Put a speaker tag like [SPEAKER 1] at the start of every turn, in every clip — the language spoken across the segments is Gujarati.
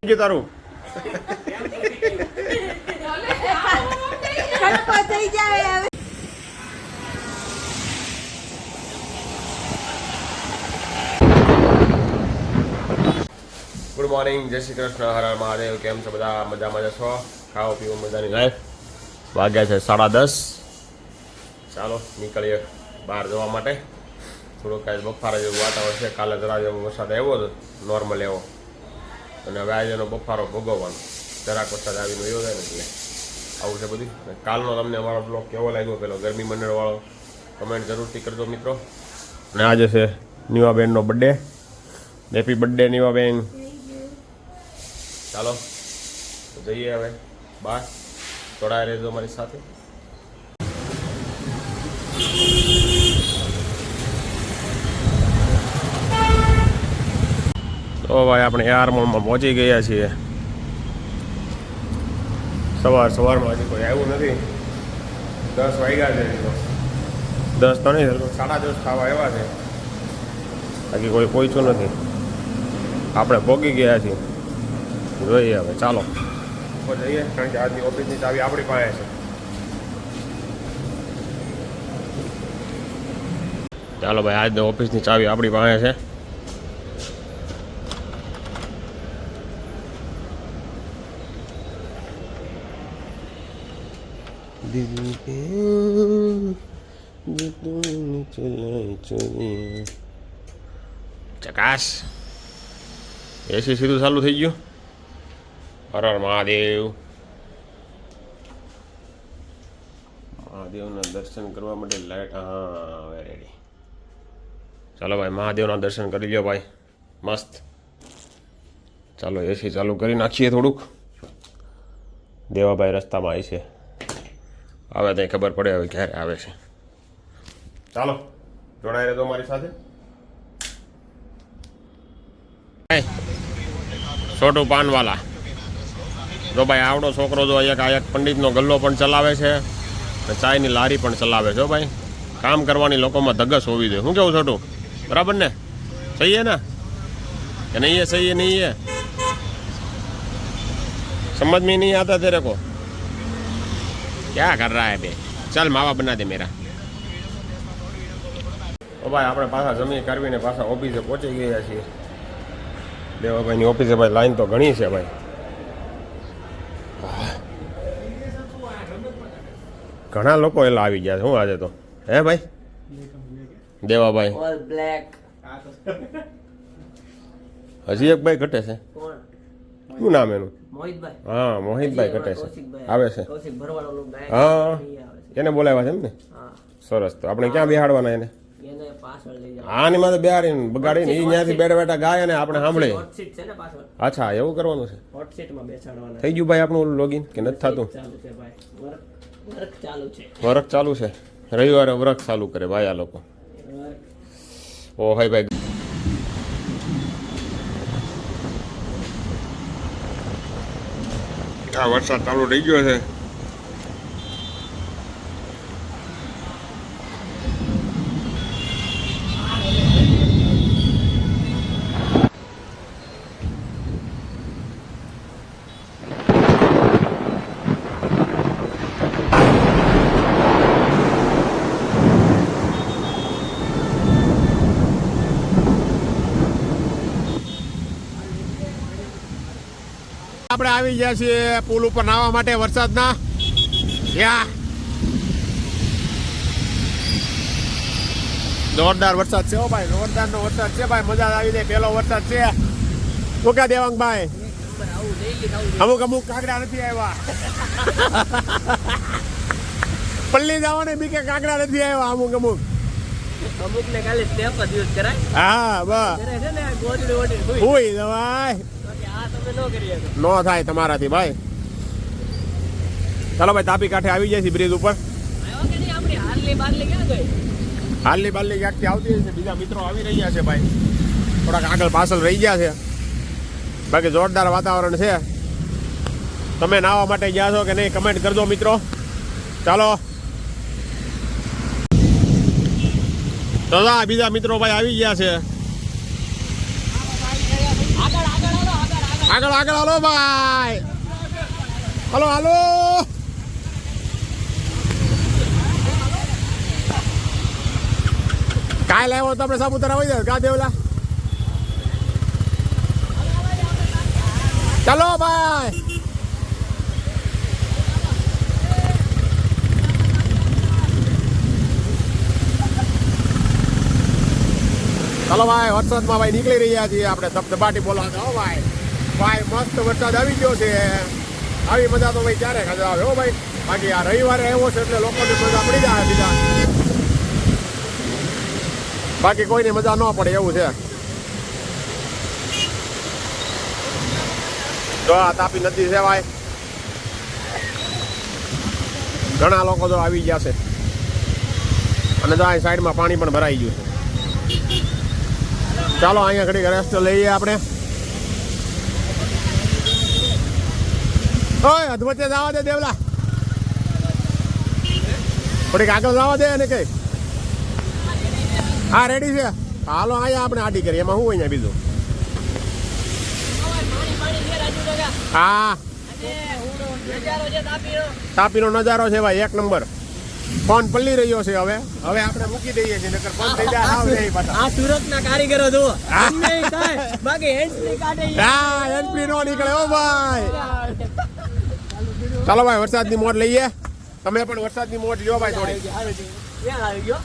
[SPEAKER 1] કે તારું ગુડ મોર્નિંગ, જય શ્રી કૃષ્ણ, હર હર મહાદેવ. કેમ છો બધા? મજામાં જશો? ખાઓ પીવો મજાની લાઈફ. વાગ્યા છે 10:30. ચાલો નીકળીએ બહાર જવા માટે. થોડુંક કાંઈ બફારા જેવું વાતાવરણ છે. કાલે જરા જેવો વરસાદ આવ્યો હતો, નોર્મલ એવો, અને હવે આજે એનો બફારો ભોગવવાનો. જરાક વરસાદ આવીને એવો જાય ને એટલે આવું છે બધું. કાલનો તમને અમારો બ્લોગ કેવો લાગ્યો પેલો ગરમી મંડળવાળો કમેન્ટ જરૂરથી કરજો મિત્રો. અને આજે છે નીવાબેનનો બર્થડે. Happy birthday Nivaben. ચાલો જઈએ હવે બહાર. જોડાયા રહેજો અમારી સાથે. તો ભાઈ આપણે એરમોલમાં પહોંચી ગયા છીએ. સવારમાં હજી કોઈ આવ્યું નથી. 10 વાગ્યા છે. 10 તો નહીં, 10:30 થવા આવ્યા છે. બાકી કોઈ પહોંચ્યું નથી. આપણે પહોંચી ગયા છીએ. જોઈએ હવે ચાલો જઈએ, કારણ કે આજની ઓફિસની ચાવી આપણી પાસે છે. ચાલો ભાઈ, આજની ઓફિસની ચાવી આપણી પાસે છે. ચકાશ. એસી સીધું ચાલુ થઈ ગયું. હર હર મહાદેવ. મહાદેવના દર્શન કરવા માટે લાઈટ. હા રેડી. ચાલો ભાઈ, મહાદેવના દર્શન કરી લ્યો ભાઈ. મસ્ત. ચાલો એસી ચાલુ કરી નાખીએ થોડુંક. દેવાભાઈ રસ્તામાં આવી છે. આવે ત્યાં ખબર પડે હવે ક્યારે આવે છે. ચાલો જોડાઈ રહેજો મારી સાથે. છોટું પાનવાલા. જો ભાઈ આવડો છોકરો જો એક પંડિતનો ગલ્લો પણ ચલાવે છે અને ચાયની લારી પણ ચલાવે છે. ભાઈ કામ કરવાની લોકોમાં ધગસ હોવી જોઈએ. શું કેવું છોટું? બરાબર ને? સહી है ना? कि नहीं है? सही है नहीं है? समझ में नहीं आता तेरे को? क्या कर रहा है बे? चल मावा बना दे मेरा. તો ભાઈ આપણે પાછા જમી કરવીને પાછા ઓફિસે પહોંચી ગયા છીએ. દેવાભાઈની ઓફિસે ભાઈ લાઈન તો ઘણી છે ભાઈ. ઘણા લોકો એલા આવી ગયા છે. શું આજે તો હે ભાઈ દેવાભાઈ?
[SPEAKER 2] All black.
[SPEAKER 1] હજી એક ભાઈ ઘટે છે. શું નામ એનું?
[SPEAKER 2] મોહિતભાઈ.
[SPEAKER 1] હા મોહિતભાઈ ઘટે છે. આવે છે.
[SPEAKER 2] કૌશિક ભરવાડો લોક ગાયક.
[SPEAKER 1] હા એને બોલાવ્યા છે એમ ને?
[SPEAKER 2] હા.
[SPEAKER 1] સરસ. તો આપણે ક્યાં બેહાડવાના એને?
[SPEAKER 2] એને પાછળ લઈ જાવ.
[SPEAKER 1] હા ની માથે બેહાડીને બગાડીને એ ત્યાંથી બેઠા બેઠા ગાય અને આપણે સાંભળે.
[SPEAKER 2] હોટ સીટ છે ને પાછળ.
[SPEAKER 1] અચ્છા એવું કરવાનું છે.
[SPEAKER 2] હોટ સીટમાં બેસાડવાના.
[SPEAKER 1] થઈ ગયું ભાઈ આપણું લોગિન કે નથી થતું?
[SPEAKER 2] ચાલુ છે ભાઈ. વર્ક ચાલુ છે.
[SPEAKER 1] વર્ક ચાલુ છે. રવિવારે વર્ક ચાલુ કરે ભાઈ આ લોકો. ઓ હાય ભાઈ. આ વરસાદ ચાલુ થઈ ગયો છે. આપણે આવી ગયા છીએ પુલ ઉપર નાહવા માટે વરસાદના. જોરદાર વરસાદ છે. ભાઈ જોરદારનો વરસાદ છે ભાઈ. મજા આવી જાય. પહેલો વરસાદ છે. શું કહે દેવાંગભાઈ? અમુક કાંકડા નથી આવ્યા. પલ્લી જવાને બી કે કાંકડા નથી આવ્યા. અમુક
[SPEAKER 2] ને ખાલી સ્ટેપ જ યુઝ કરાય.
[SPEAKER 1] હા બસ
[SPEAKER 2] છે ને ગોદડી ઓડી
[SPEAKER 1] હુઈ જવાય.
[SPEAKER 2] આ તમે નો કરી શકો.
[SPEAKER 1] નો થાય તમારાથી ભાઈ. ચાલો ભાઈ તાપી કાંઠે આવી જાય છે બ્રિજ ઉપર.
[SPEAKER 2] આવ્યો કે નહીં? આપણી હાલની બારલી ક્યાં ગઈ?
[SPEAKER 1] હાલની બાલની ક્યાંકથી આવતી હશે. બીજા મિત્રો આવી રહ્યા છે ભાઈ. થોડાક આગળ પાછળ રહી ગયા છે. બાકી જોરદાર વાતાવરણ છે. તમે નાહવા માટે ગયા છો કે નહીં કમેન્ટ કરજો મિત્રો. ચાલો તો બીજા મિત્રો ભાઈ આવી ગયા છે. આગળ આગળ હાલો ભાઈ, હાલો હાલો. કાલે આવ્યો તો આપણે સાપુતારા આવી જાય કા દેવલા. ચાલો ભાઈ. ચાલો ભાઈ, વરસાદમાં ભાઈ નીકળી રહ્યા છીએ આપણે ધબધબાટી બોલાવતા. હો ભાઈ, ભાઈ મસ્ત વરસાદ આવી ગયો છે. આવી મજા તો ભાઈ ક્યારે ખાધા આવે હો ભાઈ. બાકી આ રવિવારે આવ્યો છે એટલે લોકોની મજા પડી જાય બીજા, બાકી કોઈની મજા ન પડે એવું છે. તો આ તાપી નદી છે ભાઈ, ઘણા લોકો તો આવી ગયા છે અને તો અહીં સાઈડમાં પાણી પણ ભરાઈ ગયું છે. ચાલો અહીંયા ઘડી રેસ્ટ લઈએ આપણે. ઓય અધવચ્ચે જવા દે દેવલા, થોડીક આગળ જવા દે અને કઈ. હા રેડી છે, હાલો અહીંયા આપણે આડી કરીએ. એમાં શું અહીંયા બીજું? હા તાપીનો નજારો છે ભાઈ એક નંબર. ફોન પલ્લી રહ્યો છે. હવે આપણે મૂકી દઈએ છીએ, નકર ફોન થઈ જાય આવ નહીં પાછા.
[SPEAKER 2] આ સુરતના કારીગરો જો નહીં થાય, બાકી હેન્ડ્રી કાઢે.
[SPEAKER 1] હા એનપી નો નીકળે હો ભાઈ. ચાલો ભાઈ વરસાદની મોજ લઈએ. તમે પણ વરસાદની મોજ લ્યો ભાઈ થોડી.
[SPEAKER 2] ક્યાં આવી ગયો?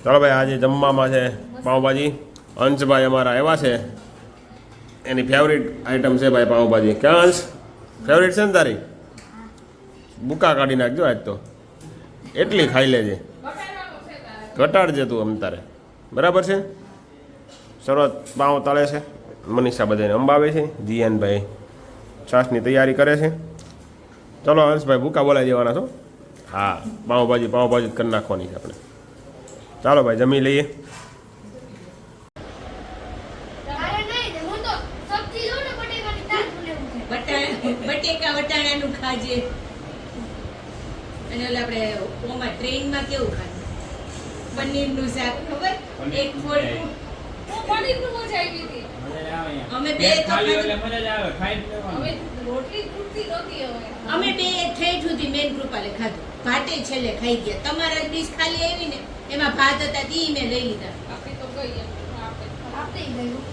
[SPEAKER 1] ચાલો ભાઈ, આજે જમવામાં છે પાઉંભાજી. અંશભાઈ અમારા આવ્યા છે, એની ફેવરિટ આઈટમ છે ભાઈ પાઉંભાજી. ક્યાં અંશ ફેવરિટ છે ને તારી? બુકા કાઢી નાખજો આજ તો, એટલી ખાઈ લેજે, ઘટાડજે તું આમ તારે. બરાબર છે. શરૂઆત પાઉં તળે છે, મનીષા બધાને અંબાવે છે, જીયાનભાઈ છાશની તૈયારી કરે છે. ચલો અંશભાઈ ભૂકા બોલાવી દેવાના છો. હા પાઉંભાજી જ કરી નાખવાની છે આપણે. ચાલો ભાઈ જમી લઈએ.
[SPEAKER 3] બટેકા વટાણાનું ખાજે, અને ઓલા આપણે ઓમાં ટ્રેનમાં કેવું ખાજે પનીરનું શાક, ખબર એક ફોડું
[SPEAKER 4] પનીરનું મજા આવી હતી.
[SPEAKER 3] અમે બે તો
[SPEAKER 4] રોટલી તૂટતી નહોતી હવે.
[SPEAKER 3] અમે બે ઠેઠ સુધી મેન કૃપાલે ખાધું, ભાતે છેલ્લે ખાઈ ગયા. તમારા ડીશ ખાલી આવી ને એમાં ભાત હતા ઈ મેં લઈ લીધા.
[SPEAKER 4] આપણે તો ગઈ આપણે ગયું.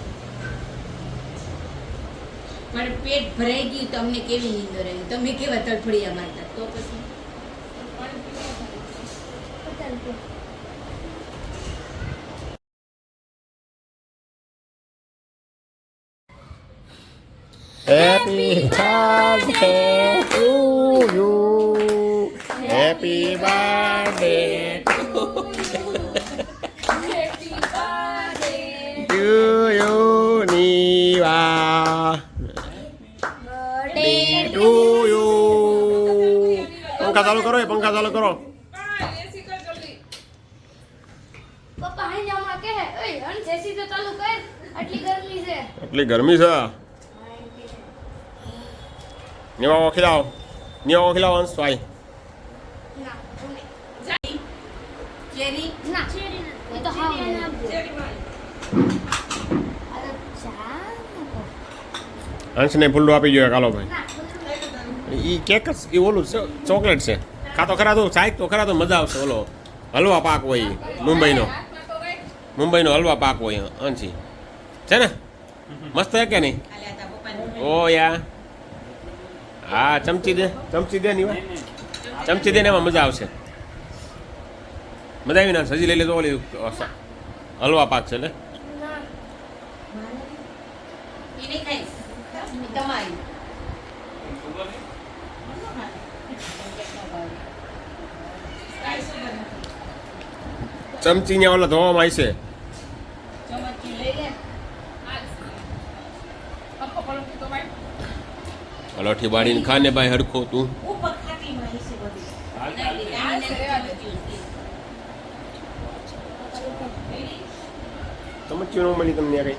[SPEAKER 3] પણ પેટ ભરાઈ ગયું તો અમને કેવી નીંદર આવી. તમે કેવા તડફડિયા મારતા તો પછી
[SPEAKER 1] Happy birthday to you. Happy birthday to you, Niva. Birthday to you. पंखा चालू करो, ये पंखा चालू करो.
[SPEAKER 4] એસી કર જલ્દી.
[SPEAKER 5] પપ્પા હાઈ જામા કે હે ઓય હન જેસી તો ચાલુ કર, આટલી ગરમી છે.
[SPEAKER 1] એટલી ગરમી છે. નીવા ખીલાવ, અંશ ભાઈ.
[SPEAKER 5] ના ઓને
[SPEAKER 3] ચેરી
[SPEAKER 5] ના એ તો હા
[SPEAKER 4] ચેરી માં
[SPEAKER 5] અરે ચા
[SPEAKER 1] અંશને ફૂલ્લું આપી ગયો કાલો ભાઈ.
[SPEAKER 5] ના
[SPEAKER 1] ઈ કેક જ ઈ ઓલું છે, ચોકલેટ છે. ખાતો ખરા તો ચાય તો ખરા તો મજા આવશે. ઓલો હલવા પાક હોય ઈ, મુંબઈનો.
[SPEAKER 4] હાથમાં તો રાખ.
[SPEAKER 1] મુંબઈનો હલવા પાક હોય અંશી છે ને મસ્ત હે કે નહીં
[SPEAKER 3] ખાલી આ તારા પપ્પાને
[SPEAKER 1] ઓ યા હા ચમચી દે ની વાત ચમચી દે ને એમાં મજા આવશે મજા આવી ના હજી લઈ લેજો ઓલી હલવા પાક છે એટલે
[SPEAKER 5] ના
[SPEAKER 3] ઈ નહીં ખાઈશ ઈ તમારી
[SPEAKER 1] ચમચી ને ઓલા ધોવામાં આવશે
[SPEAKER 3] ચમચી લઈ લે
[SPEAKER 4] આખો પલંગ તો ભાઈ
[SPEAKER 1] અલોઠી બાળીને ખાને ભાઈ હરખો તું
[SPEAKER 3] ઉપર ખાટીમાં હશે બધી નહીં લીધા.
[SPEAKER 4] હાલ છે, રેવા દે.
[SPEAKER 1] ચમચી ન મળી તમને કઈ